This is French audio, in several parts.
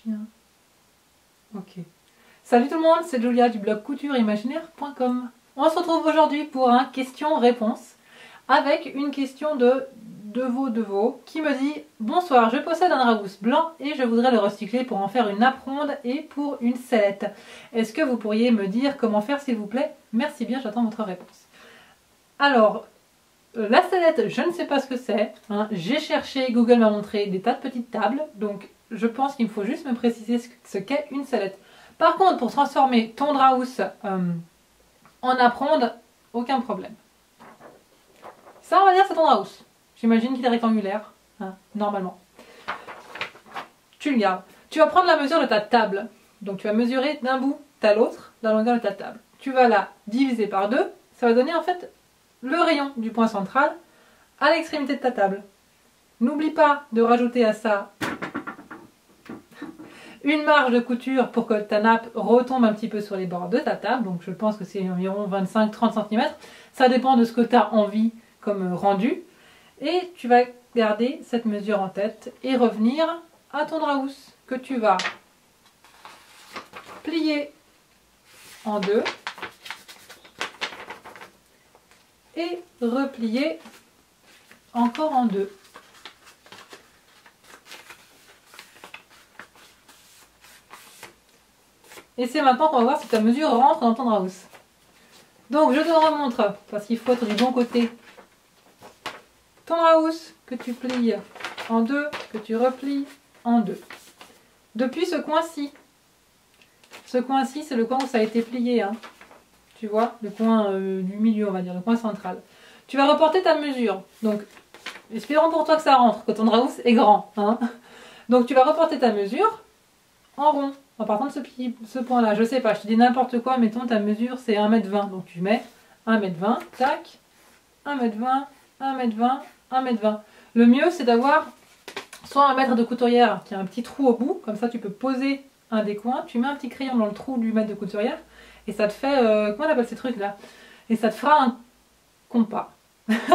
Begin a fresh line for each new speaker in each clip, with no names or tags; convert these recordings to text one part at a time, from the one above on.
chien. Ok. Salut tout le monde, c'est Julia du blog coutureimaginaire.com. On se retrouve aujourd'hui pour un question-réponse avec une question de Devo qui me dit: bonsoir, je possède un dragus blanc et je voudrais le recycler pour en faire une nappe-ronde et pour une sellette. Est-ce que vous pourriez me dire comment faire s'il vous plaît? Merci bien, j'attends votre réponse. Alors, la sellette, je ne sais pas ce que c'est. Hein. J'ai cherché, Google m'a montré des tas de petites tables, donc je pense qu'il me faut juste me préciser ce qu'est une sellette. Par contre, pour transformer ton dragus en nappe-ronde, aucun problème. Ça, on va dire, c'est ton dragus. J'imagine qu'il est rectangulaire, hein, normalement. Tu le gardes. Tu vas prendre la mesure de ta table. Donc tu vas mesurer d'un bout à l'autre la longueur de ta table. Tu vas la diviser par deux. Ça va donner en fait le rayon du point central à l'extrémité de ta table. N'oublie pas de rajouter à ça une marge de couture pour que ta nappe retombe un petit peu sur les bords de ta table. Donc je pense que c'est environ 25-30 cm. Ça dépend de ce que tu as envie comme rendu. Et tu vas garder cette mesure en tête et revenir à ton dragus que tu vas plier en deux et replier encore en deux. Et c'est maintenant qu'on va voir si ta mesure rentre dans ton dragus. Donc je te remontre, parce qu'il faut être du bon côté. Ton dragus que tu plies en deux, que tu replies en deux. Depuis ce coin-ci. Ce coin-ci, c'est le coin où ça a été plié. Hein. Tu vois, le coin du milieu, on va dire, le coin central. Tu vas reporter ta mesure. Donc, espérons pour toi que ça rentre, que ton dragus est grand. Hein. Donc, tu vas reporter ta mesure en rond. En partant de ce point-là, je sais pas, je te dis n'importe quoi, mettons ta mesure c'est 1,20 m. Donc, tu mets 1,20 m, tac, 1,20 m, 1,20 m, 1,20 m. Le mieux, c'est d'avoir soit un mètre de couturière qui a un petit trou au bout, comme ça tu peux poser un des coins, tu mets un petit crayon dans le trou du mètre de couturière, et ça te fait, comment on appelle ces trucs là? Et ça te fera un compas.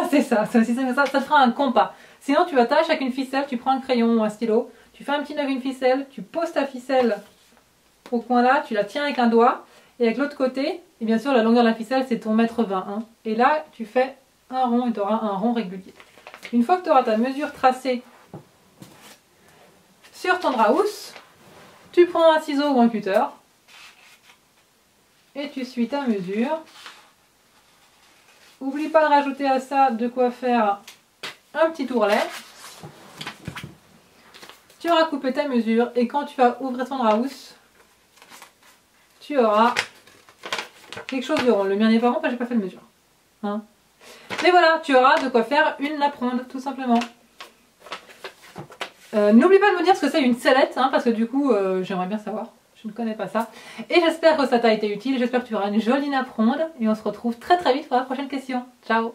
C'est ça, ça te fera un compas. Sinon tu attaches avec une ficelle, tu prends un crayon ou un stylo, tu fais un petit nœud avec une ficelle, tu poses ta ficelle au coin là, tu la tiens avec un doigt, et avec l'autre côté, et bien sûr la longueur de la ficelle c'est ton mètre 20. Hein. Et là tu fais un rond et tu auras un rond régulier. Une fois que tu auras ta mesure tracée sur ton dragus, tu prends un ciseau ou un cutter et tu suis ta mesure. N'oublie pas de rajouter à ça de quoi faire un petit ourlet. Tu auras coupé ta mesure et quand tu vas ouvrir ton dragus, tu auras quelque chose de rond. Le mien n'est pas rond parce que j'ai pas fait de mesure. Hein. Mais voilà, tu auras de quoi faire une nappe ronde, tout simplement. N'oublie pas de me dire ce que c'est une sellette, hein, parce que du coup, j'aimerais bien savoir. Je ne connais pas ça. Et j'espère que ça t'a été utile. J'espère que tu auras une jolie nappe ronde. Et on se retrouve très très vite pour la prochaine question. Ciao!